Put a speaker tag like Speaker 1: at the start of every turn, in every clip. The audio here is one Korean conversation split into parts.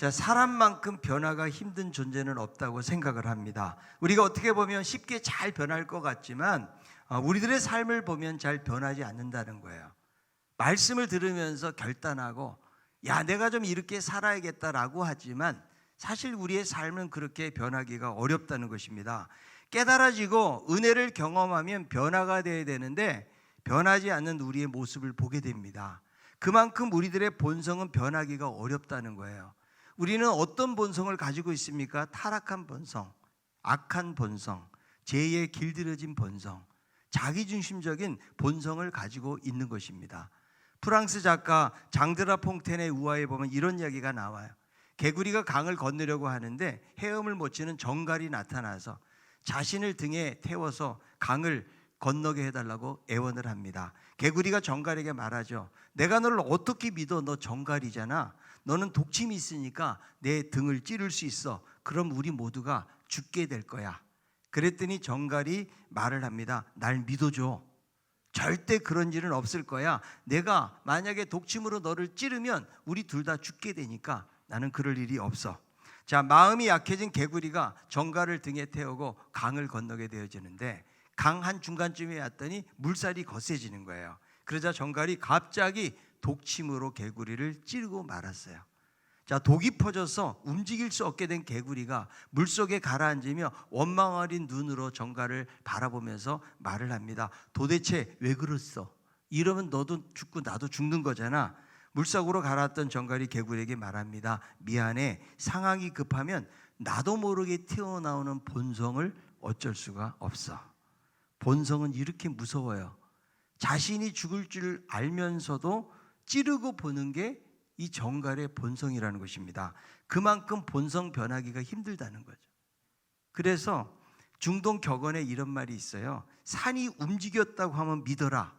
Speaker 1: 자, 사람만큼 변화가 힘든 존재는 없다고 생각을 합니다. 우리가 어떻게 보면 쉽게 잘 변할 것 같지만 우리들의 삶을 보면 잘 변하지 않는다는 거예요. 말씀을 들으면서 결단하고 야, 내가 좀 이렇게 살아야겠다라고 하지만 사실 우리의 삶은 그렇게 변하기가 어렵다는 것입니다. 깨달아지고 은혜를 경험하면 변화가 되어야 되는데 변하지 않는 우리의 모습을 보게 됩니다. 그만큼 우리들의 본성은 변하기가 어렵다는 거예요. 우리는 어떤 본성을 가지고 있습니까? 타락한 본성, 악한 본성, 죄에 길들여진 본성, 자기중심적인 본성을 가지고 있는 것입니다. 프랑스 작가 장드라 퐁텐의 우화에 보면 이런 이야기가 나와요. 개구리가 강을 건너려고 하는데 헤엄을 못 치는 정갈이 나타나서 자신을 등에 태워서 강을 건너게 해달라고 애원을 합니다. 개구리가 정갈에게 말하죠. 내가 너를 어떻게 믿어? 너 정갈이잖아. 너는 독침이 있으니까 내 등을 찌를 수 있어. 그럼 우리 모두가 죽게 될 거야. 그랬더니 정갈이 말을 합니다. 날 믿어줘. 절대 그런 일은 없을 거야. 내가 만약에 독침으로 너를 찌르면 우리 둘 다 죽게 되니까 나는 그럴 일이 없어. 자, 마음이 약해진 개구리가 정갈을 등에 태우고 강을 건너게 되어지는데 강 한 중간쯤에 왔더니 물살이 거세지는 거예요. 그러자 정갈이 갑자기 독침으로 개구리를 찌르고 말았어요. 자, 독이 퍼져서 움직일 수 없게 된 개구리가 물속에 가라앉으며 원망 어린 눈으로 정갈을 바라보면서 말을 합니다. 도대체 왜 그랬어? 이러면 너도 죽고 나도 죽는 거잖아. 물속으로 가라앉던 정갈이 개구리에게 말합니다. 미안해. 상황이 급하면 나도 모르게 튀어나오는 본성을 어쩔 수가 없어. 본성은 이렇게 무서워요. 자신이 죽을 줄 알면서도 찌르고 보는 게 이 정갈의 본성이라는 것입니다. 그만큼 본성 변하기가 힘들다는 거죠. 그래서 중동 격언에 이런 말이 있어요. 산이 움직였다고 하면 믿어라.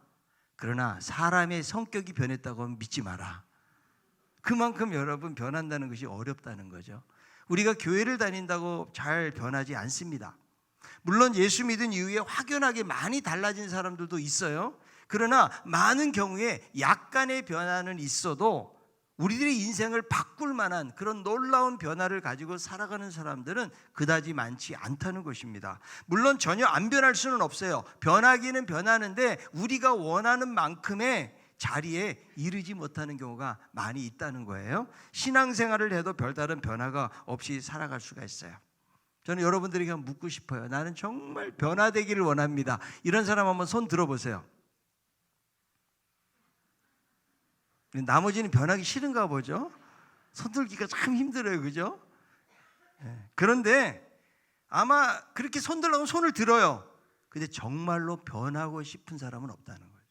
Speaker 1: 그러나 사람의 성격이 변했다고 하면 믿지 마라. 그만큼 여러분 변한다는 것이 어렵다는 거죠. 우리가 교회를 다닌다고 잘 변하지 않습니다. 물론 예수 믿은 이후에 확연하게 많이 달라진 사람들도 있어요. 그러나 많은 경우에 약간의 변화는 있어도 우리들의 인생을 바꿀 만한 그런 놀라운 변화를 가지고 살아가는 사람들은 그다지 많지 않다는 것입니다. 물론 전혀 안 변할 수는 없어요. 변하기는 변하는데 우리가 원하는 만큼의 자리에 이르지 못하는 경우가 많이 있다는 거예요. 신앙생활을 해도 별다른 변화가 없이 살아갈 수가 있어요. 저는 여러분들에게 묻고 싶어요. 나는 정말 변화되기를 원합니다. 이런 사람 한번 손 들어보세요. 나머지는 변하기 싫은가 보죠. 손 들기가 참 힘들어요. 그죠? 그런데 아마 그렇게 손 들라고 손을 들어요. 근데 정말로 변하고 싶은 사람은 없다는 거죠.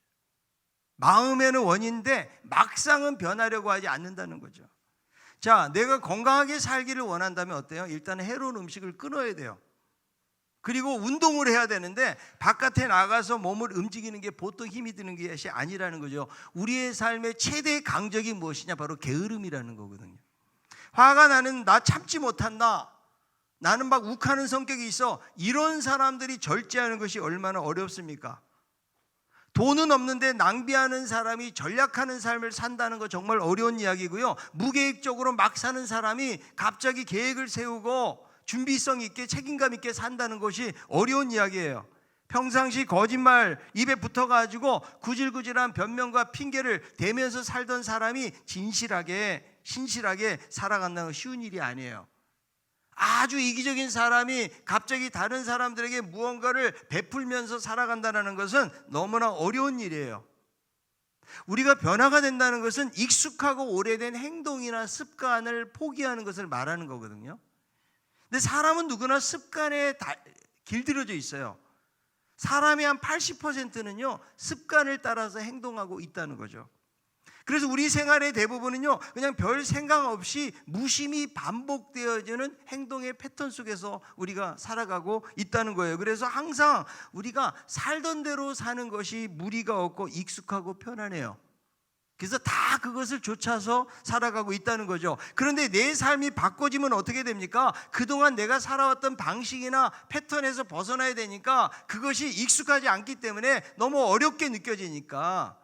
Speaker 1: 마음에는 원인데 막상은 변하려고 하지 않는다는 거죠. 자, 내가 건강하게 살기를 원한다면 어때요? 일단 해로운 음식을 끊어야 돼요. 그리고 운동을 해야 되는데 바깥에 나가서 몸을 움직이는 게 보통 힘이 드는 것이 아니라는 거죠. 우리의 삶의 최대 강적이 무엇이냐? 바로 게으름이라는 거거든요. 화가 나는 나 참지 못한다. 나는 막 욱하는 성격이 있어. 이런 사람들이 절제하는 것이 얼마나 어렵습니까? 돈은 없는데 낭비하는 사람이 전략하는 삶을 산다는 거 정말 어려운 이야기고요. 무계획적으로 막 사는 사람이 갑자기 계획을 세우고 준비성 있게 책임감 있게 산다는 것이 어려운 이야기예요. 평상시 거짓말 입에 붙어가지고 구질구질한 변명과 핑계를 대면서 살던 사람이 진실하게 신실하게 살아간다는 건 쉬운 일이 아니에요. 아주 이기적인 사람이 갑자기 다른 사람들에게 무언가를 베풀면서 살아간다는 것은 너무나 어려운 일이에요. 우리가 변화가 된다는 것은 익숙하고 오래된 행동이나 습관을 포기하는 것을 말하는 거거든요. 근데 사람은 누구나 습관에 길들여져 있어요. 사람의 한 80%는요 습관을 따라서 행동하고 있다는 거죠. 그래서 우리 생활의 대부분은요 그냥 별 생각 없이 무심히 반복되어지는 행동의 패턴 속에서 우리가 살아가고 있다는 거예요. 그래서 항상 우리가 살던 대로 사는 것이 무리가 없고 익숙하고 편안해요. 그래서 다 그것을 좇아서 살아가고 있다는 거죠. 그런데 내 삶이 바꿔지면 어떻게 됩니까? 그동안 내가 살아왔던 방식이나 패턴에서 벗어나야 되니까 그것이 익숙하지 않기 때문에 너무 어렵게 느껴지니까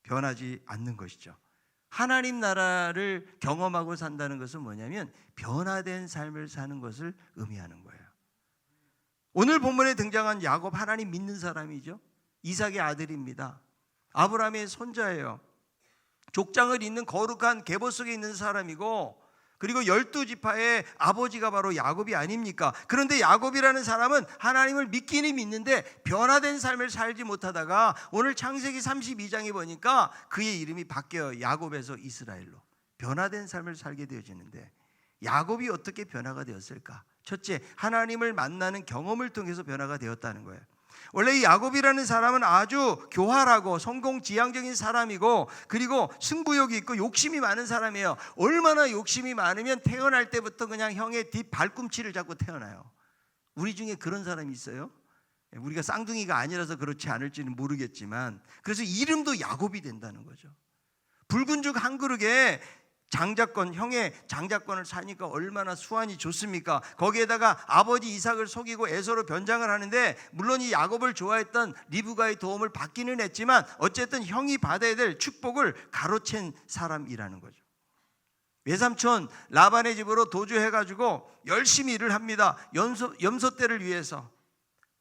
Speaker 1: 변하지 않는 것이죠. 하나님 나라를 경험하고 산다는 것은 뭐냐면 변화된 삶을 사는 것을 의미하는 거예요. 오늘 본문에 등장한 야곱, 하나님 믿는 사람이죠. 이삭의 아들입니다. 아브라함의 손자예요. 족장을 잇는 거룩한 계보 속에 있는 사람이고, 그리고 12지파의 아버지가 바로 야곱이 아닙니까? 그런데 야곱이라는 사람은 하나님을 믿기는 믿는데 변화된 삶을 살지 못하다가 오늘 창세기 32장에 보니까 그의 이름이 바뀌어요. 야곱에서 이스라엘로 변화된 삶을 살게 되어지는데, 야곱이 어떻게 변화가 되었을까? 첫째, 하나님을 만나는 경험을 통해서 변화가 되었다는 거예요. 원래 이 야곱이라는 사람은 아주 교활하고 성공지향적인 사람이고, 그리고 승부욕이 있고 욕심이 많은 사람이에요. 얼마나 욕심이 많으면 태어날 때부터 그냥 형의 뒷 발꿈치를 잡고 태어나요. 우리 중에 그런 사람이 있어요? 우리가 쌍둥이가 아니라서 그렇지 않을지는 모르겠지만, 그래서 이름도 야곱이 된다는 거죠. 붉은 죽 한 그릇에 장자권, 형의 장자권을 사니까 얼마나 수완이 좋습니까? 거기에다가 아버지 이삭을 속이고 에서로 변장을 하는데, 물론 이 야곱을 좋아했던 리브가의 도움을 받기는 했지만 어쨌든 형이 받아야 될 축복을 가로챈 사람이라는 거죠. 외삼촌 라반의 집으로 도주해가지고 열심히 일을 합니다. 염소 떼를 위해서.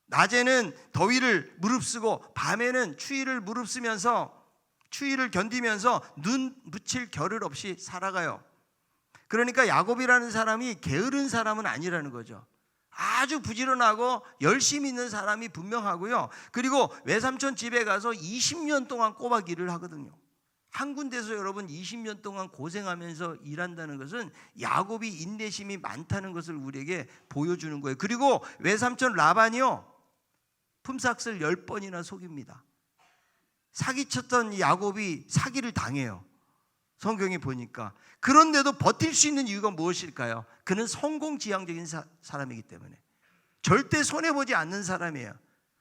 Speaker 1: 낮에는 더위를 무릅쓰고 밤에는 추위를 무릅쓰면서, 추위를 견디면서 눈 붙일 겨를 없이 살아가요. 그러니까 야곱이라는 사람이 게으른 사람은 아니라는 거죠. 아주 부지런하고 열심히 있는 사람이 분명하고요. 그리고 외삼촌 집에 가서 20년 동안 꼬박 일을 하거든요. 한 군데서 여러분 20년 동안 고생하면서 일한다는 것은 야곱이 인내심이 많다는 것을 우리에게 보여주는 거예요. 그리고 외삼촌 라반이요, 품삯을 10번이나 속입니다. 사기쳤던 야곱이 사기를 당해요. 성경에 보니까. 그런데도 버틸 수 있는 이유가 무엇일까요? 그는 성공지향적인 사람이기 때문에. 절대 손해보지 않는 사람이에요.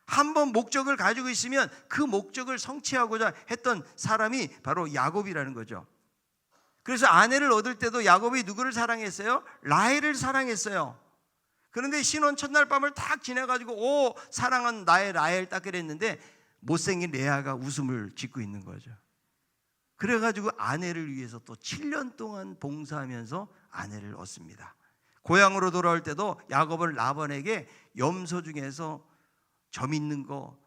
Speaker 1: 한번 목적을 가지고 있으면 그 목적을 성취하고자 했던 사람이 바로 야곱이라는 거죠. 그래서 아내를 얻을 때도 야곱이 누구를 사랑했어요? 라헬을 사랑했어요. 그런데 신혼 첫날 밤을 딱 지내가지고 오 사랑한 나의 라헬 딱 그랬는데 못생긴 레아가 웃음을 짓고 있는 거죠. 그래가지고 아내를 위해서 또 7년 동안 봉사하면서 아내를 얻습니다. 고향으로 돌아올 때도 야곱은 라반에게 염소 중에서 점 있는 거,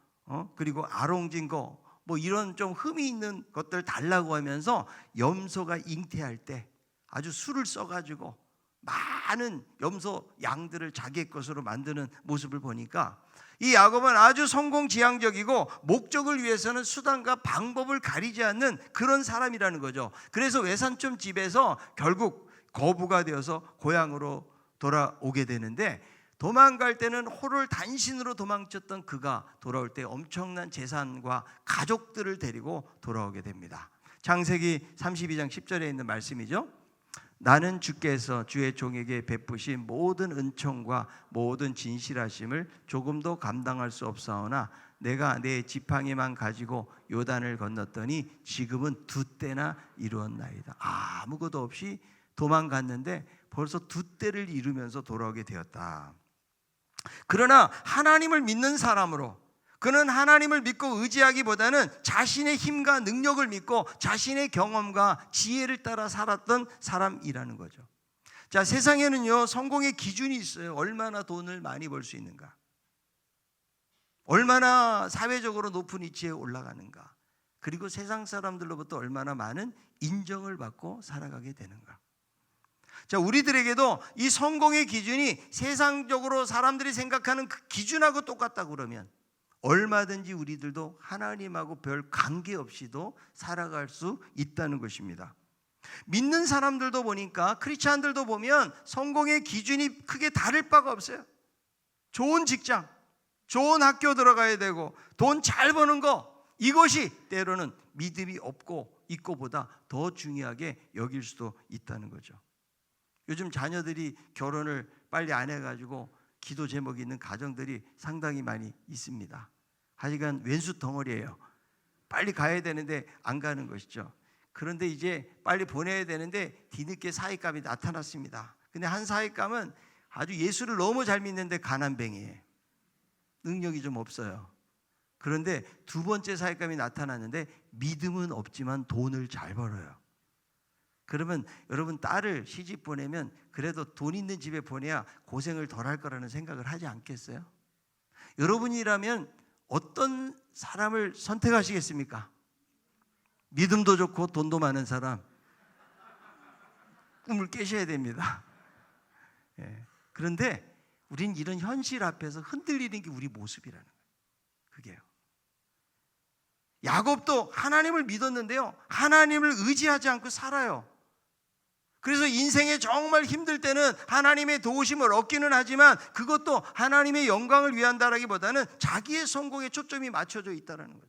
Speaker 1: 그리고 아롱진 거, 뭐 이런 좀 흠이 있는 것들 달라고 하면서 염소가 잉태할 때 아주 술을 써가지고 많은 염소 양들을 자기의 것으로 만드는 모습을 보니까 이 야곱은 아주 성공지향적이고 목적을 위해서는 수단과 방법을 가리지 않는 그런 사람이라는 거죠. 그래서 외삼촌 집에서 결국 거부가 되어서 고향으로 돌아오게 되는데, 도망갈 때는 호를 단신으로 도망쳤던 그가 돌아올 때 엄청난 재산과 가족들을 데리고 돌아오게 됩니다. 창세기 32장 10절에 있는 말씀이죠. 나는 주께서 주의 종에게 베푸신 모든 은총과 모든 진실하심을 조금도 감당할 수 없사오나 내가 내 지팡이만 가지고 요단을 건넜더니 지금은 2때나 이루었나이다. 아무것도 없이 도망갔는데 벌써 2때를 이루면서 돌아오게 되었다. 그러나 하나님을 믿는 사람으로, 그는 하나님을 믿고 의지하기보다는 자신의 힘과 능력을 믿고 자신의 경험과 지혜를 따라 살았던 사람이라는 거죠. 자, 세상에는요 성공의 기준이 있어요. 얼마나 돈을 많이 벌 수 있는가, 얼마나 사회적으로 높은 위치에 올라가는가, 그리고 세상 사람들로부터 얼마나 많은 인정을 받고 살아가게 되는가. 자, 우리들에게도 이 성공의 기준이 세상적으로 사람들이 생각하는 그 기준하고 똑같다고 그러면 얼마든지 우리들도 하나님하고 별 관계없이도 살아갈 수 있다는 것입니다. 믿는 사람들도 보니까, 크리스찬들도 보면 성공의 기준이 크게 다를 바가 없어요. 좋은 직장, 좋은 학교 들어가야 되고 돈 잘 버는 거, 이것이 때로는 믿음이 없고 있고보다 더 중요하게 여길 수도 있다는 거죠. 요즘 자녀들이 결혼을 빨리 안 해가지고 기도 제목이 있는 가정들이 상당히 많이 있습니다. 하여간 왼수 덩어리예요. 빨리 가야 되는데 안 가는 것이죠. 그런데 이제 빨리 보내야 되는데 뒤늦게 사익감이 나타났습니다. 근데 한 사익감은 아주 예수를 너무 잘 믿는데 가난뱅이에요. 능력이 좀 없어요. 그런데 두 번째 사익감이 나타났는데 믿음은 없지만 돈을 잘 벌어요. 그러면 여러분 딸을 시집 보내면 그래도 돈 있는 집에 보내야 고생을 덜 할 거라는 생각을 하지 않겠어요? 여러분이라면 어떤 사람을 선택하시겠습니까? 믿음도 좋고 돈도 많은 사람, 꿈을 깨셔야 됩니다. 그런데 우린 이런 현실 앞에서 흔들리는 게 우리 모습이라는 거예요. 그게요. 야곱도 하나님을 믿었는데요, 하나님을 의지하지 않고 살아요. 그래서 인생에 정말 힘들 때는 하나님의 도우심을 얻기는 하지만 그것도 하나님의 영광을 위한다라기보다는 자기의 성공에 초점이 맞춰져 있다는 거죠.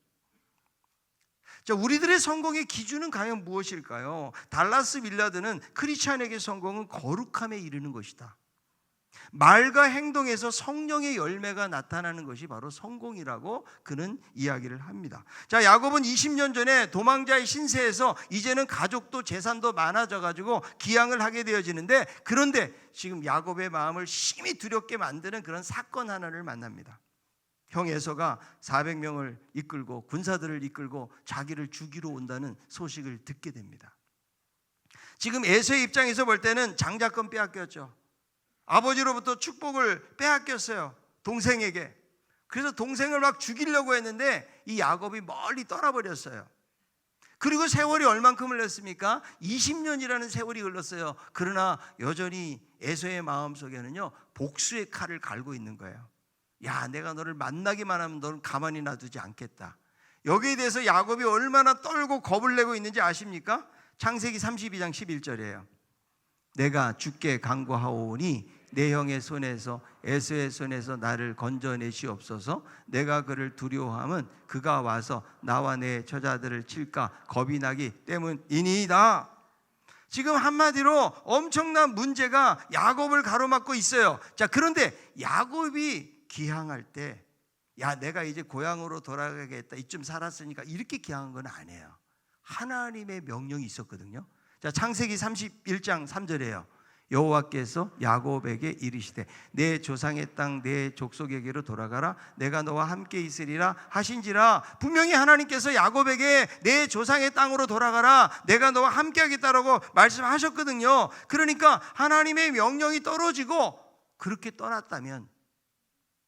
Speaker 1: 자, 우리들의 성공의 기준은 과연 무엇일까요? 달라스 밀라드는 크리스찬에게 성공은 거룩함에 이르는 것이다. 말과 행동에서 성령의 열매가 나타나는 것이 바로 성공이라고 그는 이야기를 합니다. 자, 야곱은 20년 전에 도망자의 신세에서 이제는 가족도 재산도 많아져 가지고 기양을 하게 되어지는데, 그런데 지금 야곱의 마음을 심히 두렵게 만드는 그런 사건 하나를 만납니다. 형 에서가 400명을 이끌고 군사들을 이끌고 자기를 죽이러 온다는 소식을 듣게 됩니다. 지금 에서의 입장에서 볼 때는 장자권 빼앗겼죠. 아버지로부터 축복을 빼앗겼어요, 동생에게. 그래서 동생을 막 죽이려고 했는데 이 야곱이 멀리 떠나버렸어요. 그리고 세월이 얼만큼 흘렀습니까? 20년이라는 세월이 흘렀어요. 그러나 여전히 에서의 마음속에는요, 복수의 칼을 갈고 있는 거예요. 야, 내가 너를 만나기만 하면 너는 가만히 놔두지 않겠다. 여기에 대해서 야곱이 얼마나 떨고 겁을 내고 있는지 아십니까? 창세기 32장 11절이에요. 내가 주께 간구하오니 내 형의 손에서 에서의 손에서 나를 건져내시옵소서. 내가 그를 두려워함은 그가 와서 나와 내 처자들을 칠까 겁이 나기 때문이니이다. 지금 한마디로 엄청난 문제가 야곱을 가로막고 있어요. 자, 그런데 야곱이 기항할 때, 야, 내가 이제 고향으로 돌아가겠다, 이쯤 살았으니까, 이렇게 기항한 건 아니에요. 하나님의 명령이 있었거든요. 자, 창세기 31장 3절이에요. 여호와께서 야곱에게 이르시되 내 조상의 땅 내 족속에게로 돌아가라, 내가 너와 함께 있으리라 하신지라. 분명히 하나님께서 야곱에게 내 조상의 땅으로 돌아가라, 내가 너와 함께 하겠다라고 말씀하셨거든요. 그러니까 하나님의 명령이 떨어지고 그렇게 떠났다면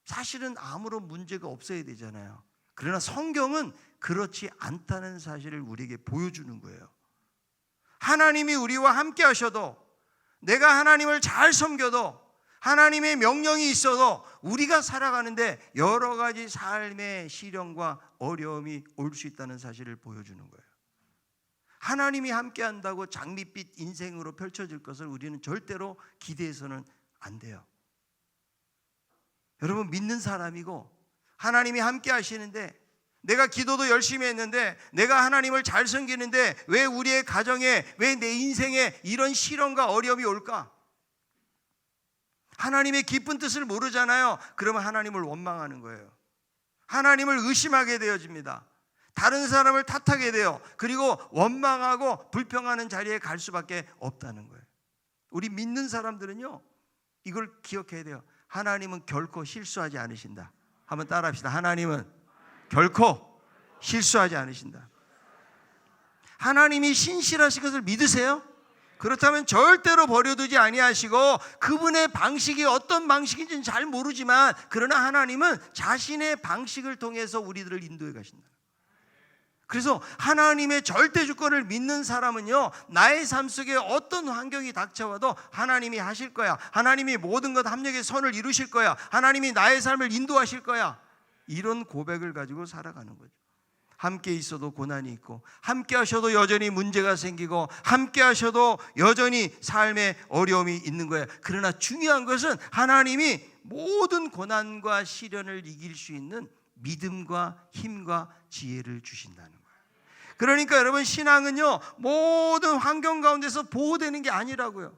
Speaker 1: 사실은 아무런 문제가 없어야 되잖아요. 그러나 성경은 그렇지 않다는 사실을 우리에게 보여주는 거예요. 하나님이 우리와 함께 하셔도, 내가 하나님을 잘 섬겨도, 하나님의 명령이 있어도 우리가 살아가는데 여러 가지 삶의 시련과 어려움이 올 수 있다는 사실을 보여주는 거예요. 하나님이 함께 한다고 장밋빛 인생으로 펼쳐질 것을 우리는 절대로 기대해서는 안 돼요. 여러분, 믿는 사람이고 하나님이 함께 하시는데, 내가 기도도 열심히 했는데, 내가 하나님을 잘 섬기는데 왜 우리의 가정에, 왜 내 인생에 이런 시련과 어려움이 올까? 하나님의 깊은 뜻을 모르잖아요. 그러면 하나님을 원망하는 거예요. 하나님을 의심하게 되어집니다. 다른 사람을 탓하게 돼요. 그리고 원망하고 불평하는 자리에 갈 수밖에 없다는 거예요. 우리 믿는 사람들은요, 이걸 기억해야 돼요. 하나님은 결코 실수하지 않으신다. 한번 따라합시다. 하나님은 결코 실수하지 않으신다. 하나님이 신실하신 것을 믿으세요? 그렇다면 절대로 버려두지 아니하시고, 그분의 방식이 어떤 방식인지는 잘 모르지만 그러나 하나님은 자신의 방식을 통해서 우리들을 인도해 가신다. 그래서 하나님의 절대 주권을 믿는 사람은요, 나의 삶 속에 어떤 환경이 닥쳐와도 하나님이 하실 거야, 하나님이 모든 것 합력의 선을 이루실 거야, 하나님이 나의 삶을 인도하실 거야, 이런 고백을 가지고 살아가는 거죠. 함께 있어도 고난이 있고, 함께 하셔도 여전히 문제가 생기고, 함께 하셔도 여전히 삶에 어려움이 있는 거예요. 그러나 중요한 것은 하나님이 모든 고난과 시련을 이길 수 있는 믿음과 힘과 지혜를 주신다는 거예요. 그러니까 여러분, 신앙은요, 모든 환경 가운데서 보호되는 게 아니라고요.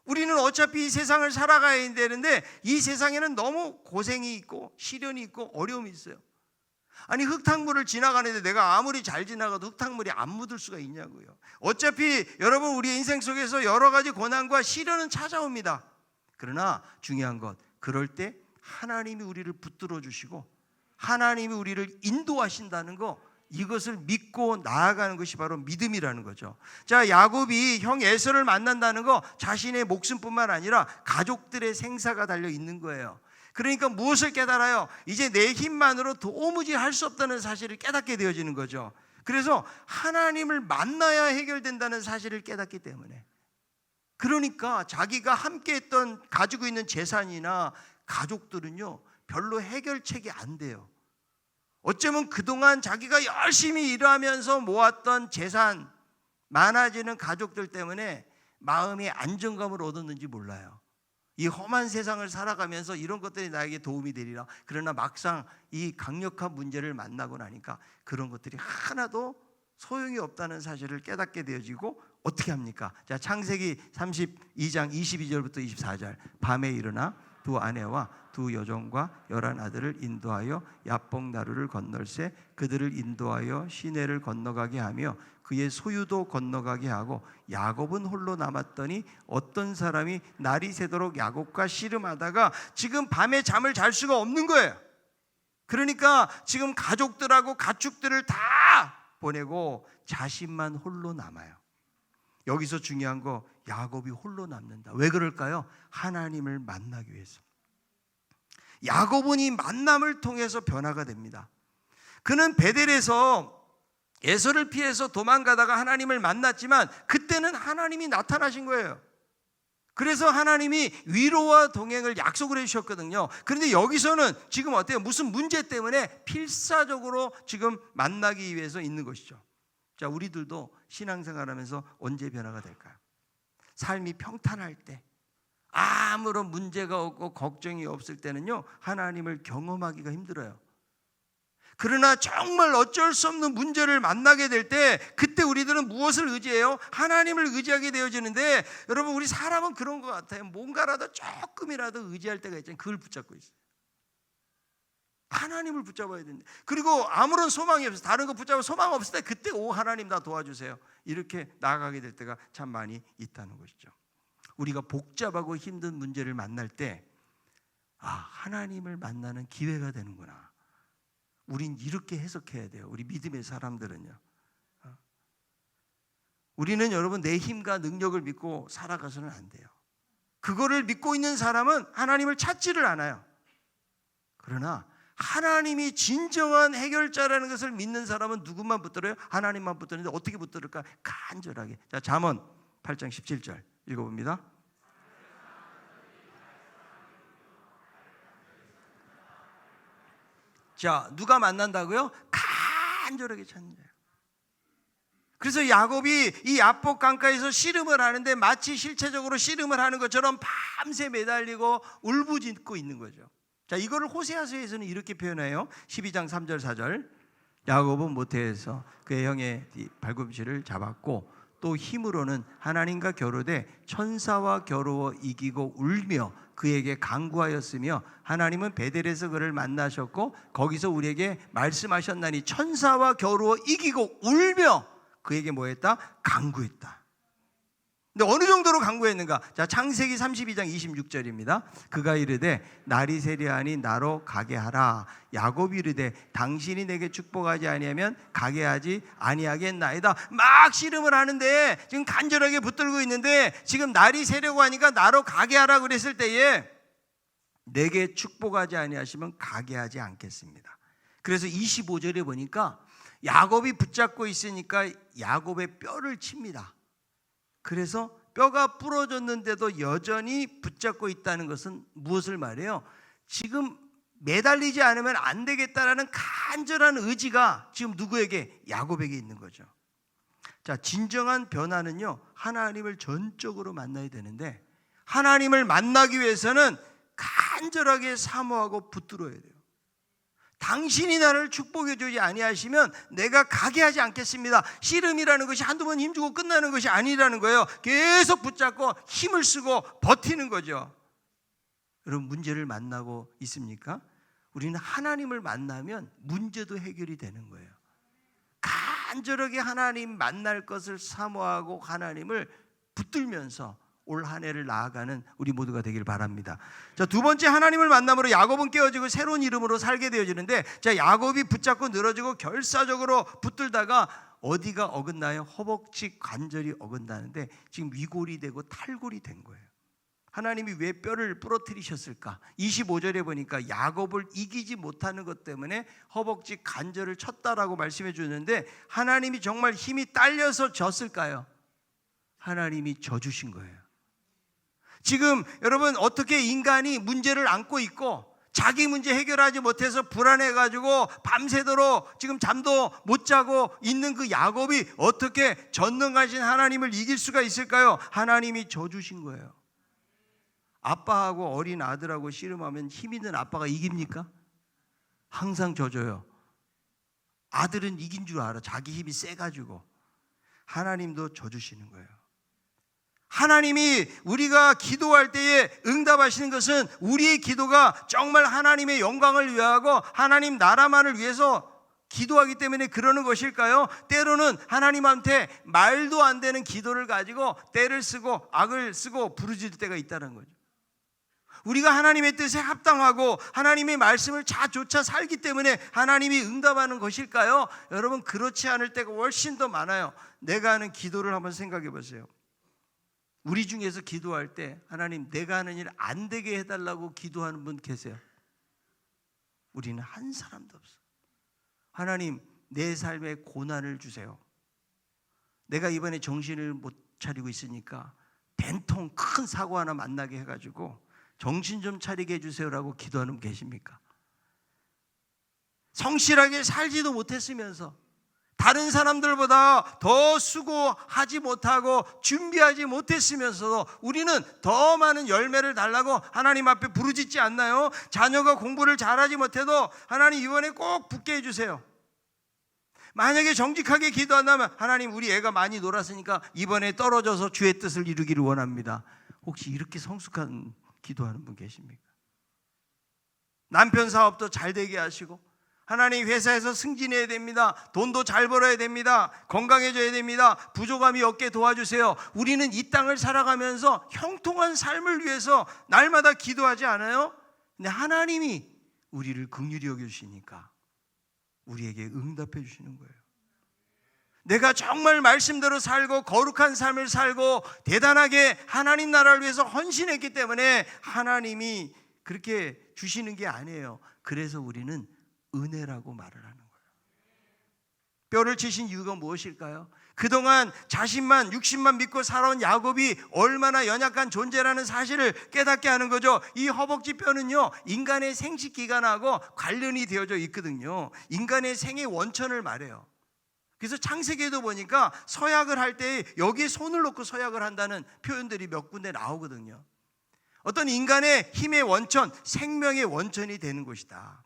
Speaker 1: 우리는 어차피 이 세상을 살아가야 되는데 이 세상에는 너무 고생이 있고 시련이 있고 어려움이 있어요. 아니, 흙탕물을 지나가는데 내가 아무리 잘 지나가도 흙탕물이 안 묻을 수가 있냐고요. 어차피 여러분, 우리 인생 속에서 여러 가지 고난과 시련은 찾아옵니다. 그러나 중요한 것, 그럴 때 하나님이 우리를 붙들어 주시고 하나님이 우리를 인도하신다는 거, 이것을 믿고 나아가는 것이 바로 믿음이라는 거죠. 자, 야곱이 형 에서를 만난다는 거 자신의 목숨뿐만 아니라 가족들의 생사가 달려 있는 거예요. 그러니까 무엇을 깨달아요? 이제 내 힘만으로 도무지 할 수 없다는 사실을 깨닫게 되어지는 거죠. 그래서 하나님을 만나야 해결된다는 사실을 깨닫기 때문에, 그러니까 자기가 함께 했던 가지고 있는 재산이나 가족들은요 별로 해결책이 안 돼요. 어쩌면 그동안 자기가 열심히 일하면서 모았던 재산, 많아지는 가족들 때문에 마음의 안정감을 얻었는지 몰라요. 이 험한 세상을 살아가면서 이런 것들이 나에게 도움이 되리라. 그러나 막상 이 강력한 문제를 만나고 나니까 그런 것들이 하나도 소용이 없다는 사실을 깨닫게 되어지고 어떻게 합니까? 자, 창세기 32장 22절부터 24절. 밤에 일어나 두 아내와 두 여종과 11 아들을 인도하여 야복 나루를 건널세 그들을 인도하여 시내를 건너가게 하며 그의 소유도 건너가게 하고 야곱은 홀로 남았더니 어떤 사람이 날이 새도록 야곱과 씨름하다가 지금 밤에 잠을 잘 수가 없는 거예요. 그러니까 지금 가족들하고 가축들을 다 보내고 자신만 홀로 남아요. 여기서 중요한 거, 야곱이 홀로 남는다. 왜 그럴까요? 하나님을 만나기 위해서. 야곱은 이 만남을 통해서 변화가 됩니다. 그는 베델에서 에서를 피해서 도망가다가 하나님을 만났지만 그때는 하나님이 나타나신 거예요. 그래서 하나님이 위로와 동행을 약속을 해주셨거든요. 그런데 여기서는 지금 어때요? 무슨 문제 때문에 필사적으로 지금 만나기 위해서 있는 것이죠. 자, 우리들도 신앙생활하면서 언제 변화가 될까요? 삶이 평탄할 때, 아무런 문제가 없고 걱정이 없을 때는요 하나님을 경험하기가 힘들어요. 그러나 정말 어쩔 수 없는 문제를 만나게 될 때 그때 우리들은 무엇을 의지해요? 하나님을 의지하게 되어지는데, 여러분 우리 사람은 그런 것 같아요. 뭔가라도 조금이라도 의지할 때가 있잖아요. 그걸 붙잡고 있어요. 하나님을 붙잡아야 되는데, 그리고 아무런 소망이 없어서 다른 거 붙잡아 소망 없을 때 그때 오 하나님 나 도와주세요 이렇게 나아가게 될 때가 참 많이 있다는 것이죠. 우리가 복잡하고 힘든 문제를 만날 때 하나님을 만나는 기회가 되는구나. 우린 이렇게 해석해야 돼요. 우리 믿음의 사람들은요. 우리는 여러분 내 힘과 능력을 믿고 살아가서는 안 돼요. 그거를 믿고 있는 사람은 하나님을 찾지를 않아요. 그러나 하나님이 진정한 해결자라는 것을 믿는 사람은 누구만 붙들어요? 하나님만 붙드는데 어떻게 붙들을까? 간절하게. 자, 잠언 8장 17절 읽어봅니다. 자, 누가 만난다고요? 간절하게 찾는 거예요. 그래서 야곱이 이 야복 강가에서 씨름을 하는데 마치 실체적으로 씨름을 하는 것처럼 밤새 매달리고 울부짖고 있는 거죠. 자, 이거를 호세아서에서는 이렇게 표현해요. 12장 3절 4절. 야곱은 모태에서 그의 형의 발꿈치를 잡았고 또 힘으로는 하나님과 겨루되 천사와 겨루어 이기고 울며 그에게 간구하였으며 하나님은 베델에서 그를 만나셨고 거기서 우리에게 말씀하셨나니 천사와 겨루어 이기고 울며 그에게 뭐했다? 간구했다. 근데 어느 정도로 간구했는가? 자, 창세기 32장 26절입니다. 그가 이르되 날이 세려하니 나로 가게 하라. 야곱이 이르되 당신이 내게 축복하지 아니하면 가게 하지 아니하겠나이다. 막 씨름을 하는데 지금 간절하게 붙들고 있는데 지금 날이 세려고 하니까 나로 가게 하라 그랬을 때에 내게 축복하지 아니하시면 가게 하지 않겠습니다. 그래서 25절에 보니까 야곱이 붙잡고 있으니까 야곱의 뼈를 칩니다. 그래서 뼈가 부러졌는데도 여전히 붙잡고 있다는 것은 무엇을 말해요? 지금 매달리지 않으면 안 되겠다라는 간절한 의지가 지금 누구에게? 야곱에게 있는 거죠. 자, 진정한 변화는요 하나님을 전적으로 만나야 되는데 하나님을 만나기 위해서는 간절하게 사모하고 붙들어야 돼요. 당신이 나를 축복해 주지 아니하시면 내가 가게 하지 않겠습니다. 씨름이라는 것이 한두 번 힘주고 끝나는 것이 아니라는 거예요. 계속 붙잡고 힘을 쓰고 버티는 거죠. 여러분 문제를 만나고 있습니까? 우리는 하나님을 만나면 문제도 해결이 되는 거예요. 간절하게 하나님 만날 것을 사모하고 하나님을 붙들면서 올 한 해를 나아가는 우리 모두가 되길 바랍니다. 자, 두 번째, 하나님을 만남으로 야곱은 깨어지고 새로운 이름으로 살게 되어지는데, 자, 야곱이 붙잡고 늘어지고 결사적으로 붙들다가 어디가 어긋나요? 허벅지 관절이 어긋나는데 지금 위골이 되고 탈골이 된 거예요. 하나님이 왜 뼈를 부러뜨리셨을까? 25절에 보니까 야곱을 이기지 못하는 것 때문에 허벅지 관절을 쳤다라고 말씀해 주는데, 하나님이 정말 힘이 딸려서 졌을까요? 하나님이 져주신 거예요. 지금 여러분, 어떻게 인간이 문제를 안고 있고 자기 문제 해결하지 못해서 불안해가지고 밤새도록 지금 잠도 못 자고 있는 그 야곱이 어떻게 전능하신 하나님을 이길 수가 있을까요? 하나님이 져주신 거예요. 아빠하고 어린 아들하고 씨름하면 힘 있는 아빠가 이깁니까? 항상 져줘요. 아들은 이긴 줄 알아. 자기 힘이 세가지고. 하나님도 져주시는 거예요. 하나님이 우리가 기도할 때에 응답하시는 것은 우리의 기도가 정말 하나님의 영광을 위하고 하나님 나라만을 위해서 기도하기 때문에 그러는 것일까요? 때로는 하나님한테 말도 안 되는 기도를 가지고 때를 쓰고 악을 쓰고 부르짖을 때가 있다는 거죠. 우리가 하나님의 뜻에 합당하고 하나님의 말씀을 자조차 살기 때문에 하나님이 응답하는 것일까요? 여러분, 그렇지 않을 때가 훨씬 더 많아요. 내가 하는 기도를 한번 생각해 보세요. 우리 중에서 기도할 때 하나님, 내가 하는 일 안 되게 해달라고 기도하는 분 계세요? 우리는 한 사람도 없어. 하나님, 내 삶에 고난을 주세요. 내가 이번에 정신을 못 차리고 있으니까 된통 큰 사고 하나 만나게 해가지고 정신 좀 차리게 해주세요라고 기도하는 분 계십니까? 성실하게 살지도 못했으면서 다른 사람들보다 더 수고하지 못하고 준비하지 못했으면서도 우리는 더 많은 열매를 달라고 하나님 앞에 부르짖지 않나요? 자녀가 공부를 잘하지 못해도 하나님 이번에 꼭 붙게 해주세요. 만약에 정직하게 기도한다면 하나님, 우리 애가 많이 놀았으니까 이번에 떨어져서 주의 뜻을 이루기를 원합니다. 혹시 이렇게 성숙한 기도하는 분 계십니까? 남편 사업도 잘 되게 하시고 하나님, 회사에서 승진해야 됩니다. 돈도 잘 벌어야 됩니다. 건강해져야 됩니다. 부족함이 없게 도와주세요. 우리는 이 땅을 살아가면서 형통한 삶을 위해서 날마다 기도하지 않아요? 근데 하나님이 우리를 긍휼히 여겨주시니까 우리에게 응답해 주시는 거예요. 내가 정말 말씀대로 살고 거룩한 삶을 살고 대단하게 하나님 나라를 위해서 헌신했기 때문에 하나님이 그렇게 주시는 게 아니에요. 그래서 우리는 은혜라고 말을 하는 거예요. 뼈를 치신 이유가 무엇일까요? 그동안 자신만 육신만 믿고 살아온 야곱이 얼마나 연약한 존재라는 사실을 깨닫게 하는 거죠. 이 허벅지 뼈는요, 인간의 생식기관하고 관련이 되어져 있거든요. 인간의 생의 원천을 말해요. 그래서 창세기에도 보니까 서약을 할 때 여기에 손을 놓고 서약을 한다는 표현들이 몇 군데 나오거든요. 어떤 인간의 힘의 원천, 생명의 원천이 되는 것이다.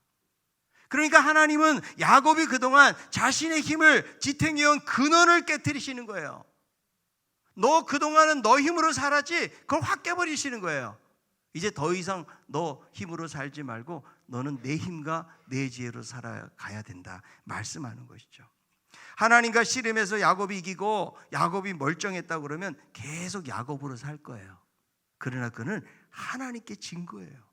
Speaker 1: 그러니까 하나님은 야곱이 그동안 자신의 힘을 지탱해온 근원을 깨트리시는 거예요. 너 그동안은 너 힘으로 살았지? 그걸 확 깨버리시는 거예요. 이제 더 이상 너 힘으로 살지 말고 너는 내 힘과 내 지혜로 살아가야 된다 말씀하는 것이죠. 하나님과 씨름해서 야곱이 이기고 야곱이 멀쩡했다고 그러면 계속 야곱으로 살 거예요. 그러나 그는 하나님께 진 거예요.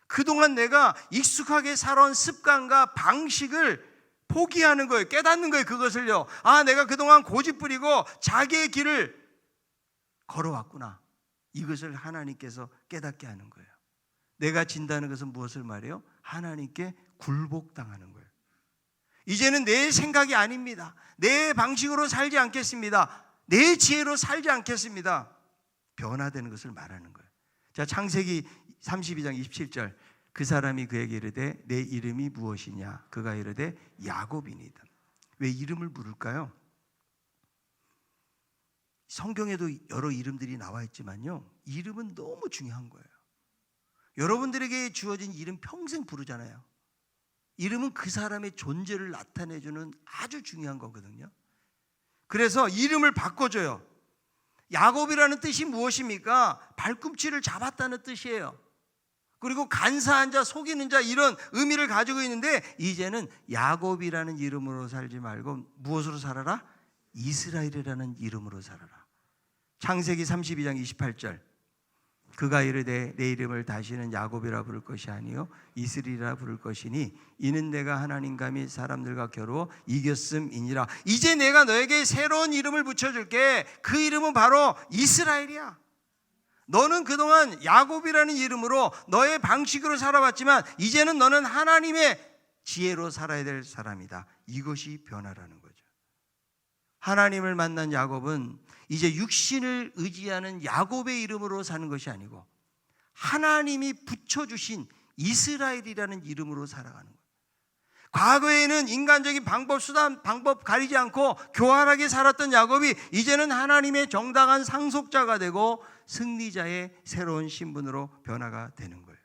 Speaker 1: 그동안 내가 익숙하게 살아온 습관과 방식을 포기하는 거예요. 깨닫는 거예요. 그것을요. 아, 내가 그동안 고집부리고 자기의 길을 걸어왔구나. 이것을 하나님께서 깨닫게 하는 거예요. 내가 진다는 것은 무엇을 말해요? 하나님께 굴복당하는 거예요. 이제는 내 생각이 아닙니다. 내 방식으로 살지 않겠습니다. 내 지혜로 살지 않겠습니다. 변화되는 것을 말하는 거예요. 자, 창세기 32장 27절, 그 사람이 그에게 이르되 내 이름이 무엇이냐? 그가 이르되 야곱이니이다. 왜 이름을 부를까요? 성경에도 여러 이름들이 나와 있지만요, 이름은 너무 중요한 거예요. 여러분들에게 주어진 이름 평생 부르잖아요. 이름은 그 사람의 존재를 나타내주는 아주 중요한 거거든요. 그래서 이름을 바꿔줘요. 야곱이라는 뜻이 무엇입니까? 발꿈치를 잡았다는 뜻이에요. 그리고 간사한 자, 속이는 자, 이런 의미를 가지고 있는데 이제는 야곱이라는 이름으로 살지 말고 무엇으로 살아라? 이스라엘이라는 이름으로 살아라. 창세기 32장 28절, 그가 이르되 내 이름을 다시는 야곱이라 부를 것이 아니요 이스라엘이라 부를 것이니 이는 내가 하나님과 및 사람들과 겨루어 이겼음이니라. 이제 내가 너에게 새로운 이름을 붙여줄게. 그 이름은 바로 이스라엘이야. 너는 그동안 야곱이라는 이름으로 너의 방식으로 살아왔지만 이제는 너는 하나님의 지혜로 살아야 될 사람이다. 이것이 변화라는 거죠. 하나님을 만난 야곱은 이제 육신을 의지하는 야곱의 이름으로 사는 것이 아니고 하나님이 붙여주신 이스라엘이라는 이름으로 살아가는 거예요. 과거에는 인간적인 방법, 수단, 방법 가리지 않고 교활하게 살았던 야곱이 이제는 하나님의 정당한 상속자가 되고 승리자의 새로운 신분으로 변화가 되는 거예요.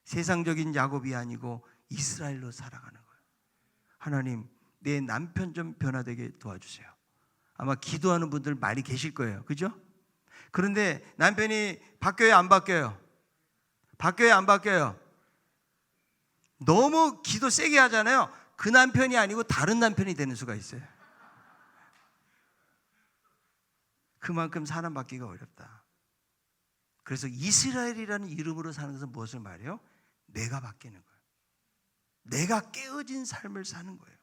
Speaker 1: 세상적인 야곱이 아니고 이스라엘로 살아가는 거예요. 하나님, 내 남편 좀 변화되게 도와주세요. 아마 기도하는 분들 많이 계실 거예요. 그죠? 그런데 남편이 바뀌어요, 안 바뀌어요? 바뀌어요, 안 바뀌어요? 너무 기도 세게 하잖아요. 그 남편이 아니고 다른 남편이 되는 수가 있어요. 그만큼 사람 바뀌기가 어렵다. 그래서 이스라엘이라는 이름으로 사는 것은 무엇을 말해요? 내가 바뀌는 거예요. 내가 깨어진 삶을 사는 거예요.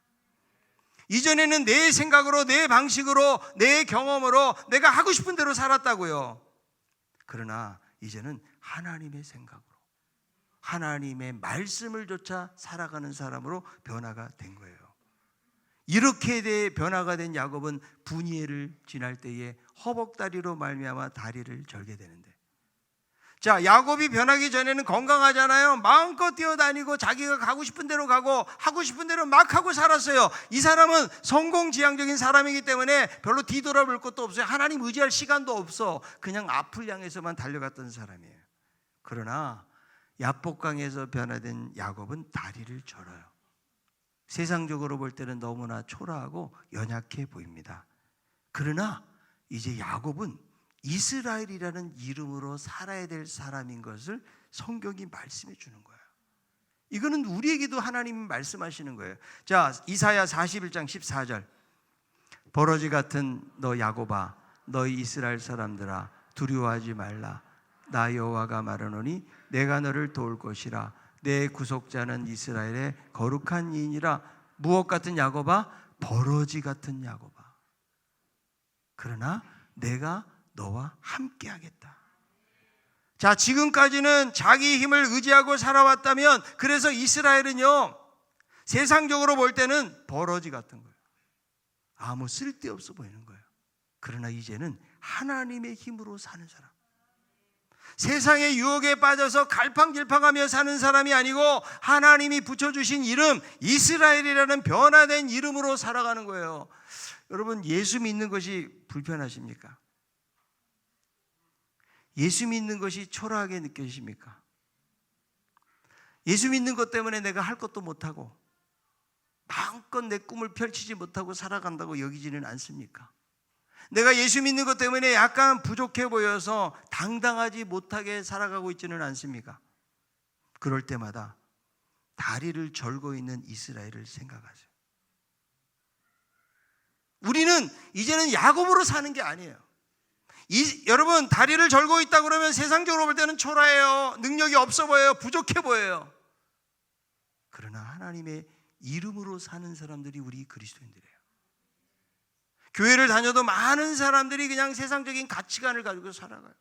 Speaker 1: 이전에는 내 생각으로, 내 방식으로, 내 경험으로 내가 하고 싶은 대로 살았다고요. 그러나 이제는 하나님의 생각으로, 하나님의 말씀을 좇아 살아가는 사람으로 변화가 된 거예요. 이렇게 변화가 된 야곱은 분이엘을 지날 때에 허벅다리로 말미암아 다리를 절게 되는데, 자, 야곱이 변하기 전에는 건강하잖아요. 마음껏 뛰어다니고 자기가 가고 싶은 대로 가고 하고 싶은 대로 막 하고 살았어요. 이 사람은 성공지향적인 사람이기 때문에 별로 뒤돌아볼 것도 없어요. 하나님 의지할 시간도 없어. 그냥 앞을 향해서만 달려갔던 사람이에요. 그러나 야복강에서 변화된 야곱은 다리를 절어요. 세상적으로 볼 때는 너무나 초라하고 연약해 보입니다. 그러나 이제 야곱은 이스라엘이라는 이름으로 살아야 될 사람인 것을 성경이 말씀해 주는 거예요. 이거는 우리에게도 하나님이 말씀하시는 거예요. 자, 이사야 41장 14절, 버러지 같은 너 야곱아, 너희 이스라엘 사람들아, 두려워하지 말라. 나 여호와가 말하노니 내가 너를 도울 것이라. 내 구속자는 이스라엘의 거룩한 이인이라. 무엇 같은 야곱아? 버러지 같은 야곱아. 그러나 내가 너와 함께 하겠다. 자, 지금까지는 자기 힘을 의지하고 살아왔다면, 그래서 이스라엘은요, 세상적으로 볼 때는 버러지 같은 거예요. 아무 쓸데없어 보이는 거예요. 그러나 이제는 하나님의 힘으로 사는 사람, 세상의 유혹에 빠져서 갈팡질팡하며 사는 사람이 아니고 하나님이 붙여주신 이름 이스라엘이라는 변화된 이름으로 살아가는 거예요. 여러분, 예수 믿는 것이 불편하십니까? 예수 믿는 것이 초라하게 느껴지십니까? 예수 믿는 것 때문에 내가 할 것도 못하고 마음껏 내 꿈을 펼치지 못하고 살아간다고 여기지는 않습니까? 내가 예수 믿는 것 때문에 약간 부족해 보여서 당당하지 못하게 살아가고 있지는 않습니까? 그럴 때마다 다리를 절고 있는 이스라엘을 생각하세요. 우리는 이제는 야곱으로 사는 게 아니에요. 여러분, 다리를 절고 있다 그러면 세상적으로 볼 때는 초라해요. 능력이 없어 보여요. 부족해 보여요. 그러나 하나님의 이름으로 사는 사람들이 우리 그리스도인들이에요. 교회를 다녀도 많은 사람들이 그냥 세상적인 가치관을 가지고 살아가요.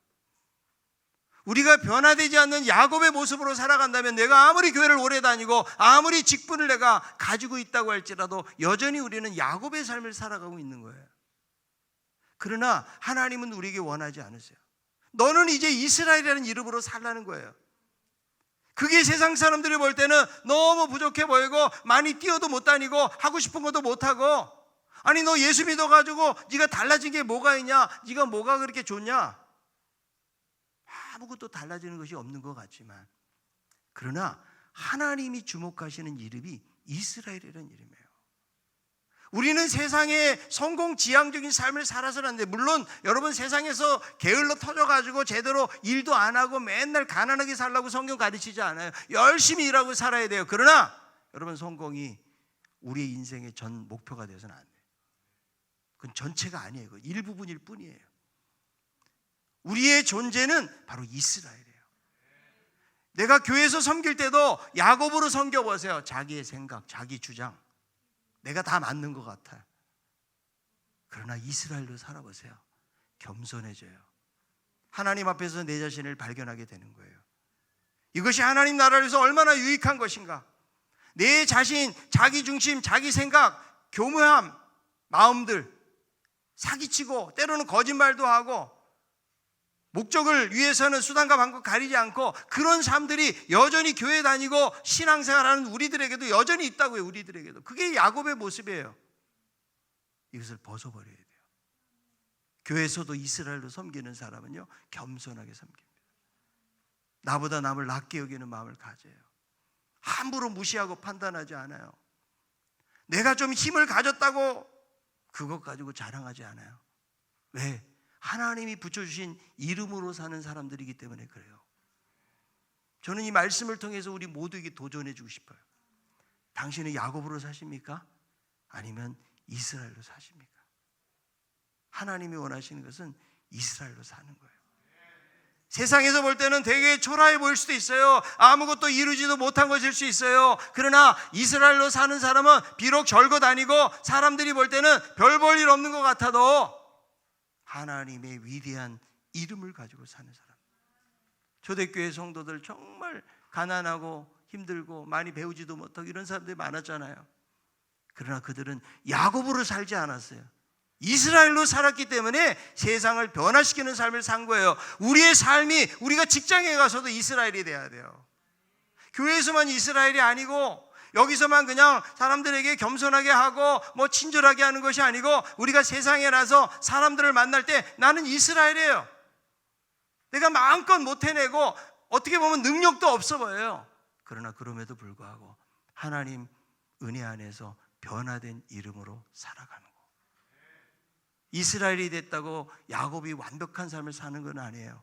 Speaker 1: 우리가 변화되지 않는 야곱의 모습으로 살아간다면 내가 아무리 교회를 오래 다니고 아무리 직분을 내가 가지고 있다고 할지라도 여전히 우리는 야곱의 삶을 살아가고 있는 거예요. 그러나 하나님은 우리에게 원하지 않으세요. 너는 이제 이스라엘이라는 이름으로 살라는 거예요. 그게 세상 사람들이 볼 때는 너무 부족해 보이고 많이 뛰어도 못 다니고 하고 싶은 것도 못하고, 아니 너 예수 믿어가지고 네가 달라진 게 뭐가 있냐? 네가 뭐가 그렇게 좋냐? 아무것도 달라지는 것이 없는 것 같지만, 그러나 하나님이 주목하시는 이름이 이스라엘이라는 이름이에요. 우리는 세상에 성공지향적인 삶을 살아서는 안 돼. 물론 여러분, 세상에서 게을러 터져가지고 제대로 일도 안 하고 맨날 가난하게 살라고 성경 가르치지 않아요. 열심히 일하고 살아야 돼요. 그러나 여러분, 성공이 우리의 인생의 전 목표가 되어서는 안 돼요. 그건 전체가 아니에요. 그건 일부분일 뿐이에요. 우리의 존재는 바로 이스라엘이에요. 내가 교회에서 섬길 때도 야곱으로 섬겨보세요. 자기의 생각, 자기 주장, 내가 다 맞는 것 같아요. 그러나 이스라엘로 살아보세요. 겸손해져요. 하나님 앞에서 내 자신을 발견하게 되는 거예요. 이것이 하나님 나라를 위해서 얼마나 유익한 것인가. 내 자신, 자기 중심, 자기 생각, 교묘함, 마음들 사기치고 때로는 거짓말도 하고 목적을 위해서는 수단과 방법 가리지 않고 그런 삶들이 여전히 교회 다니고 신앙생활하는 우리들에게도 여전히 있다고요. 우리들에게도. 그게 야곱의 모습이에요. 이것을 벗어버려야 돼요. 교회에서도 이스라엘로 섬기는 사람은요, 겸손하게 섬깁니다. 나보다 남을 낮게 여기는 마음을 가져요. 함부로 무시하고 판단하지 않아요. 내가 좀 힘을 가졌다고 그것 가지고 자랑하지 않아요. 왜? 하나님이 붙여주신 이름으로 사는 사람들이기 때문에 그래요. 저는 이 말씀을 통해서 우리 모두에게 도전해 주고 싶어요. 당신은 야곱으로 사십니까? 아니면 이스라엘로 사십니까? 하나님이 원하시는 것은 이스라엘로 사는 거예요. 세상에서 볼 때는 되게 초라해 보일 수도 있어요. 아무것도 이루지도 못한 것일 수 있어요. 그러나 이스라엘로 사는 사람은 비록 절거 다니고 사람들이 볼 때는 별 볼 일 없는 것 같아도 하나님의 위대한 이름을 가지고 사는 사람. 초대교회 성도들 정말 가난하고 힘들고 많이 배우지도 못하고 이런 사람들이 많았잖아요. 그러나 그들은 야곱으로 살지 않았어요. 이스라엘로 살았기 때문에 세상을 변화시키는 삶을 산 거예요. 우리의 삶이, 우리가 직장에 가서도 이스라엘이 돼야 돼요. 교회에서만 이스라엘이 아니고 여기서만 그냥 사람들에게 겸손하게 하고 뭐 친절하게 하는 것이 아니고 우리가 세상에 나서 사람들을 만날 때 나는 이스라엘이에요. 내가 마음껏 못 해내고 어떻게 보면 능력도 없어 보여요. 그러나 그럼에도 불구하고 하나님 은혜 안에서 변화된 이름으로 살아가는 거. 이스라엘이 됐다고 야곱이 완벽한 삶을 사는 건 아니에요.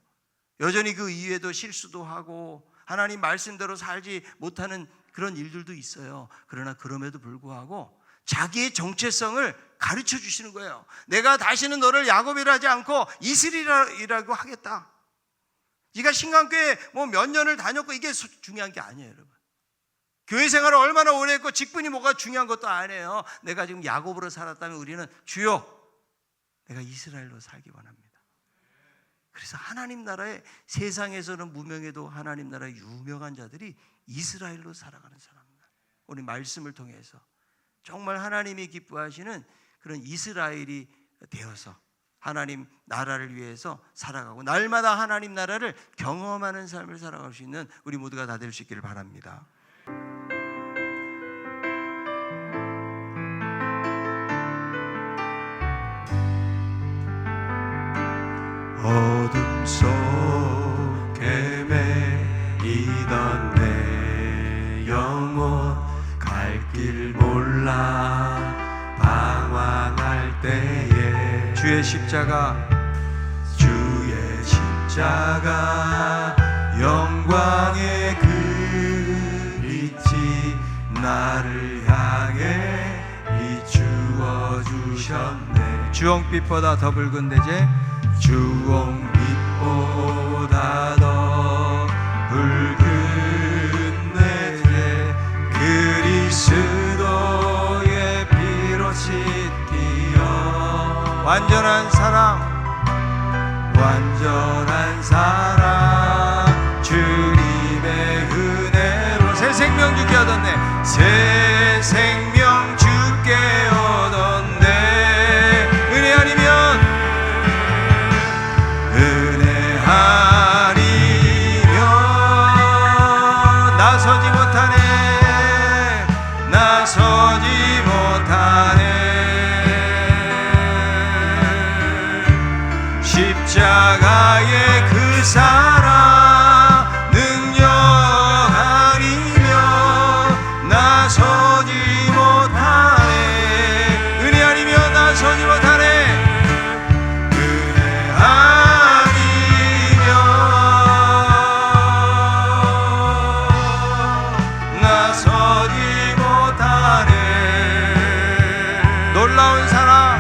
Speaker 1: 여전히 그 이후에도 실수도 하고 하나님 말씀대로 살지 못하는 그런 일들도 있어요. 그러나 그럼에도 불구하고 자기의 정체성을 가르쳐 주시는 거예요. 내가 다시는 너를 야곱이라 하지 않고 이스라엘이라고 하겠다. 네가 신강교회 뭐 몇 년을 다녔고 이게 중요한 게 아니에요, 여러분. 교회 생활을 얼마나 오래 했고 직분이 뭐가 중요한 것도 아니에요. 내가 지금 야곱으로 살았다면 우리는 주여 내가 이스라엘로 살기 원합니다. 그래서 하나님 나라의 세상에서는 무명해도 하나님 나라의 유명한 자들이 이스라엘로 살아가는 사람입니다. 우리 말씀을 통해서 정말 하나님이 기뻐하시는 그런 이스라엘이 되어서 하나님 나라를 위해서 살아가고 날마다 하나님 나라를 경험하는 삶을 살아갈 수 있는 우리 모두가 다 될 수 있기를 바랍니다.
Speaker 2: 어둠 속에 매이던 내 영혼 갈 길 몰라 방황할 때에
Speaker 1: 주의 십자가
Speaker 2: 영광의 그 빛이 나를 향해 비추어 주셨네.
Speaker 1: 주홍빛보다 더 붉은 대제
Speaker 2: 주홍빛보다 더 붉은 내제 그리스도의 피로 씻기어
Speaker 1: 완전한 사랑
Speaker 2: 주님의 은혜로
Speaker 1: 새 생명 주게 얻었네.
Speaker 2: 새 생명 주께 얻었네. 은혜 아니면 나서지 못하네. 십자가의 그 사랑 능력 아니면 나서지 못하네. 은혜 아니면 나서지 못하네. 은혜 아니면 나서지 못하네. 놀라운 사랑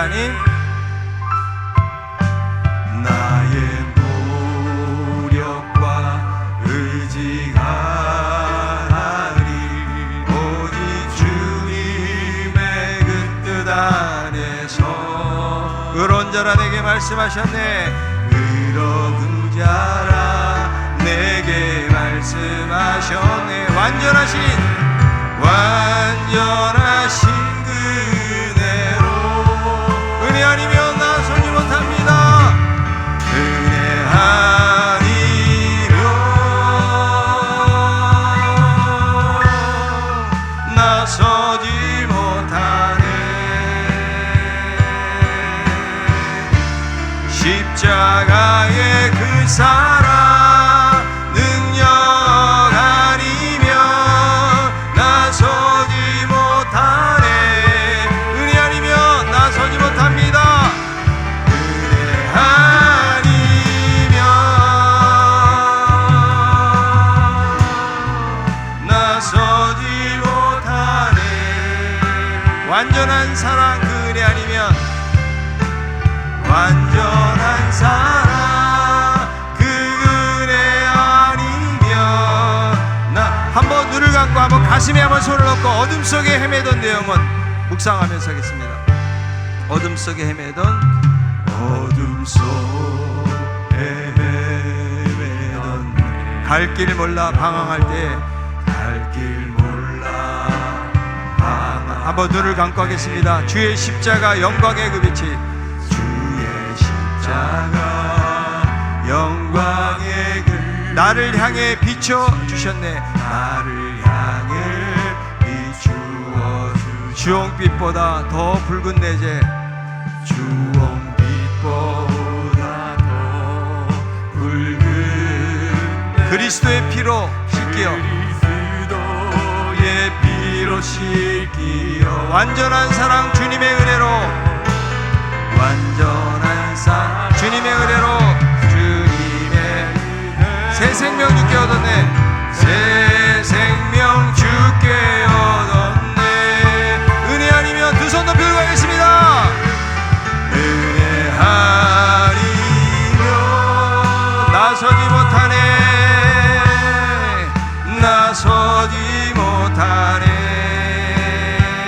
Speaker 1: 하나님.
Speaker 2: 나의 노력과 의지가 하리 오직 주님의 그 뜻 안에서.
Speaker 1: 의로운 자라 내게 말씀하셨네.
Speaker 2: 의로운 자라 내게 말씀하셨네. 완전하신 은혜로 은혜 아니면 나서지 못합니다. 은혜 아니면 나서지 못하네. 십자가의 그 사랑 능력 아니면 나서지 못하네. 은혜 아니면 나서지 못합니다. 은혜 아니면 나서지 못하네.
Speaker 1: 완전한 사랑 그 은혜 아니면,
Speaker 2: 완전한 사랑 그 은혜 아니면 나.
Speaker 1: 한번 눈을 감고 한번 가슴에 한번 손을 얹고 어둠 속에 헤매던 내 영혼 묵상하면서 하겠습니다. 어둠 속에 헤매던,
Speaker 2: 어둠 속에 헤매던
Speaker 1: 갈 길 몰라 방황할 때
Speaker 2: 갈 길 몰라 방황.
Speaker 1: 한번 눈을 감고 하겠습니다. 주의 십자가 영광의 그 빛이,
Speaker 2: 주의 십자가 영광의 그
Speaker 1: 나를 향해 비춰 주셨네.
Speaker 2: 나를 향해 비추어 주신
Speaker 1: 주홍빛보다 더 붉은 내제,
Speaker 2: 주홍빛보다 더 붉은
Speaker 1: 그리스도의 피로 씻기어
Speaker 2: 그리스도의 피로 씻기어
Speaker 1: 완전한 사랑 주님의 은혜로,
Speaker 2: 완전한 사랑
Speaker 1: 주님의 은혜로 주님의 새 생명 주께 얻었네.
Speaker 2: 새 생명 주께 얻었네.
Speaker 1: 은혜 아니면 두 손 높이 들고 하겠습니다.
Speaker 2: 은혜 아니면
Speaker 1: 나서지 못하네.
Speaker 2: 나서지 못하네.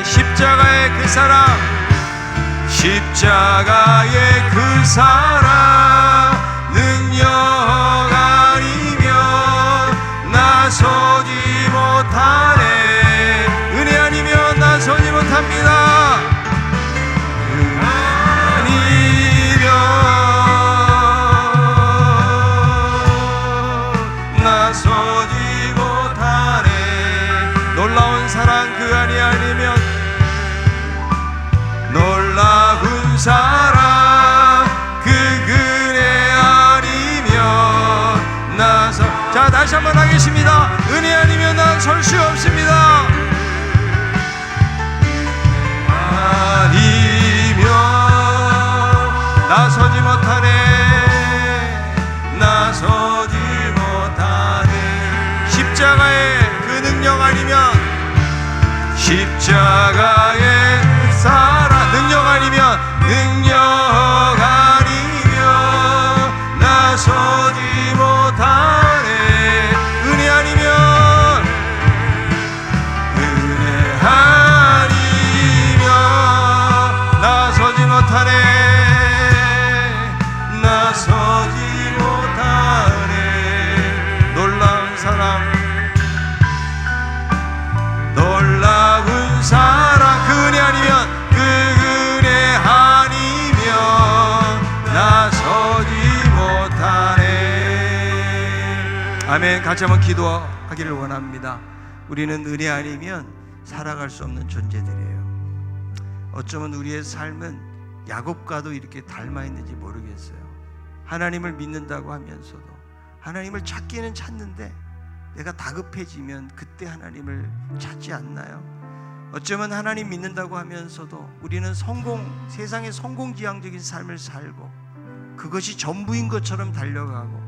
Speaker 1: 십자가의 그 사랑,
Speaker 2: 십자가의 그 사랑 능력 아니면 나서지 못하네.
Speaker 1: 은혜 아니면 나서지 못합니다.
Speaker 2: 은혜 아니면 나서지 못하네.
Speaker 1: 놀라운 사랑 그 안이 아니면,
Speaker 2: 놀라운 사랑 그 은혜 아니면 나서.
Speaker 1: 자 다시 한번 하겠습니다. 은혜 아니면 난 설 수 없습니다.
Speaker 2: 아니면
Speaker 1: 나서지 못하네.
Speaker 2: 나서지 못하네.
Speaker 1: 십자가의 그 능력 아니면,
Speaker 2: 십자가의 사랑
Speaker 1: 능력 아니면,
Speaker 2: 능력 아니면 나서지 못하네. 은혜 아니면 은혜 아니면
Speaker 1: 나서지 못하네.
Speaker 2: 나서지 못하네.
Speaker 1: 놀라운 사랑,
Speaker 2: 놀라운 사랑
Speaker 1: 그 은혜 아니면,
Speaker 2: 그 은혜 아니면 나서지 못하네.
Speaker 1: 아멘. 같이 한번 기도하기를 원합니다. 우리는 은혜 아니면 살아갈 수 없는 존재들이에요. 어쩌면 우리의 삶은 야곱과도 이렇게 닮아 있는지 모르겠어요. 하나님을 믿는다고 하면서도 하나님을 찾기는 찾는데 내가 다급해지면 그때 하나님을 찾지 않나요? 어쩌면 하나님 믿는다고 하면서도 우리는 세상의 성공지향적인 삶을 살고 그것이 전부인 것처럼 달려가고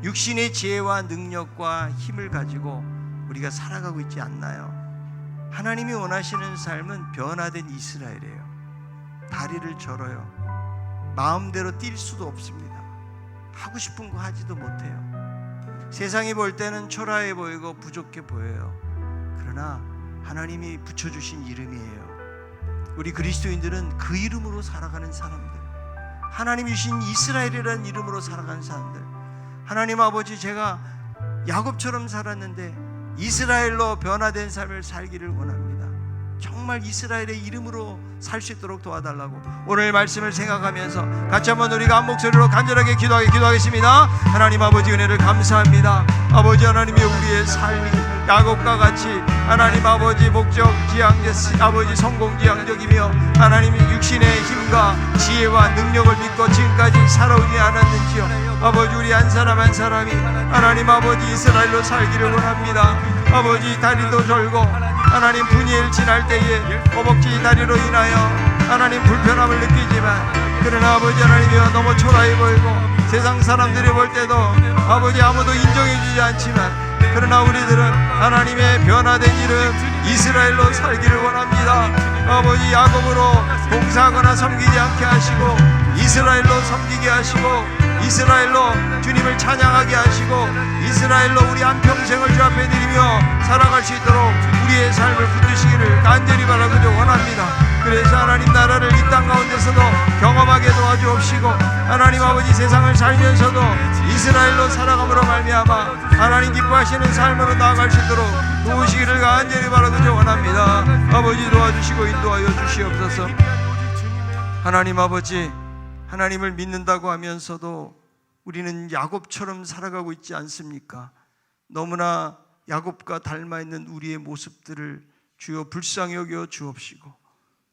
Speaker 1: 육신의 지혜와 능력과 힘을 가지고 우리가 살아가고 있지 않나요? 하나님이 원하시는 삶은 변화된 이스라엘이에요. 다리를 절어요. 마음대로 뛸 수도 없습니다. 하고 싶은 거 하지도 못해요. 세상이 볼 때는 초라해 보이고 부족해 보여요. 그러나 하나님이 붙여주신 이름이에요. 우리 그리스도인들은 그 이름으로 살아가는 사람들, 하나님이 주신 이스라엘이라는 이름으로 살아가는 사람들. 하나님 아버지, 제가 야곱처럼 살았는데 이스라엘로 변화된 삶을 살기를 원합니다. 정말 이스라엘의 이름으로 살 수 있도록 도와달라고 오늘 말씀을 생각하면서 같이 한번 우리가 한 목소리로 간절하게 기도하겠습니다. 하나님 아버지, 은혜를 감사합니다. 아버지 하나님이 우리의 삶이 야곱과 같이 하나님 아버지 목적지향적, 아버지 성공지향적이며 하나님이 육신의 힘과 지혜와 능력을 믿고 지금까지 살아오지 않았는지요. 아버지, 우리 한 사람 한 사람이 하나님 아버지 이스라엘로 살기를 원합니다. 아버지, 다리도 절고 하나님 분이엘 지날 때에 허벅지 다리로 인하여 하나님 불편함을 느끼지만, 그러나 아버지 하나님이여 너무 초라해 보이고 세상 사람들이 볼 때도 아버지 아무도 인정해 주지 않지만, 그러나 우리들은 하나님의 변화된 이름 이스라엘로 살기를 원합니다. 아버지, 야곱으로 봉사하거나 섬기지 않게 하시고 이스라엘로 섬기게 하시고 이스라엘로 주님을 찬양하게 하시고 이스라엘로 우리 한평생을 주 앞에 드리며 살아갈 수 있도록 우리의 삶을 붙드시기를 간절히 바라고 원합니다. 그래서 하나님 나라를 이 땅 가운데서도 경험하게 도와주옵시고 하나님 아버지 세상을 살면서도 이스라엘로 살아감으로 말미암아 하나님 기뻐하시는 삶으로 나아갈 수 있도록 도우시기를 간절히 바라고 원합니다. 아버지, 도와주시고 인도하여 주시옵소서. 하나님 아버지, 하나님을 믿는다고 하면서도 우리는 야곱처럼 살아가고 있지 않습니까? 너무나 야곱과 닮아있는 우리의 모습들을 주여 불쌍히 여겨 주옵시고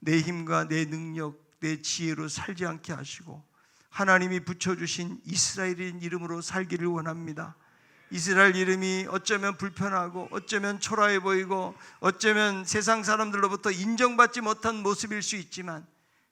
Speaker 1: 내 힘과 내 능력, 내 지혜로 살지 않게 하시고 하나님이 붙여주신 이스라엘인 이름으로 살기를 원합니다. 이스라엘 이름이 어쩌면 불편하고 어쩌면 초라해 보이고 어쩌면 세상 사람들로부터 인정받지 못한 모습일 수 있지만,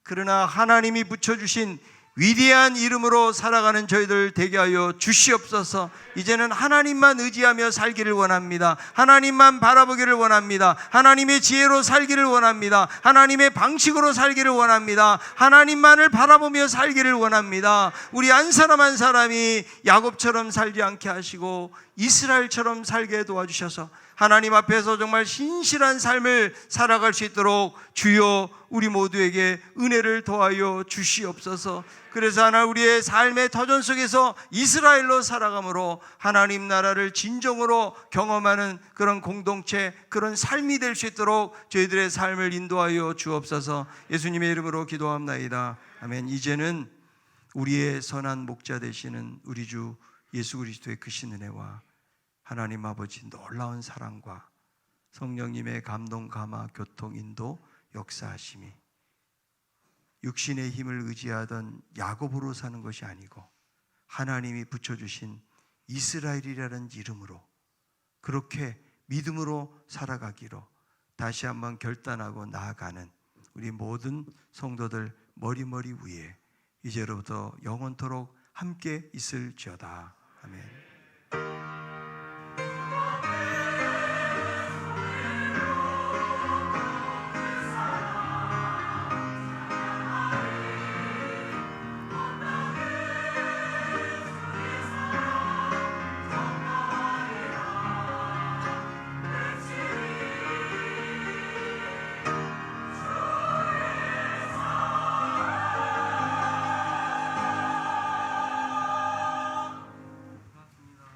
Speaker 1: 그러나 하나님이 붙여주신 위대한 이름으로 살아가는 저희들 되게 하여 주시옵소서. 이제는 하나님만 의지하며 살기를 원합니다. 하나님만 바라보기를 원합니다. 하나님의 지혜로 살기를 원합니다. 하나님의 방식으로 살기를 원합니다. 하나님만을 바라보며 살기를 원합니다. 우리 한 사람 한 사람이 야곱처럼 살지 않게 하시고 이스라엘처럼 살게 도와주셔서 하나님 앞에서 정말 신실한 삶을 살아갈 수 있도록 주여 우리 모두에게 은혜를 더하여 주시옵소서. 그래서 하나 우리의 삶의 터전 속에서 이스라엘로 살아감으로 하나님 나라를 진정으로 경험하는 그런 공동체, 그런 삶이 될 수 있도록 저희들의 삶을 인도하여 주옵소서. 예수님의 이름으로 기도합나이다. 아멘. 이제는 우리의 선한 목자 되시는 우리 주 예수 그리스도의 크신 은혜와 하나님 아버지 놀라운 사랑과 성령님의 감동, 감화, 교통, 인도, 역사하심이 육신의 힘을 의지하던 야곱으로 사는 것이 아니고 하나님이 붙여주신 이스라엘이라는 이름으로 그렇게 믿음으로 살아가기로 다시 한번 결단하고 나아가는 우리 모든 성도들 머리머리 위에 이제로부터 영원토록 함께 있을지어다. 아멘.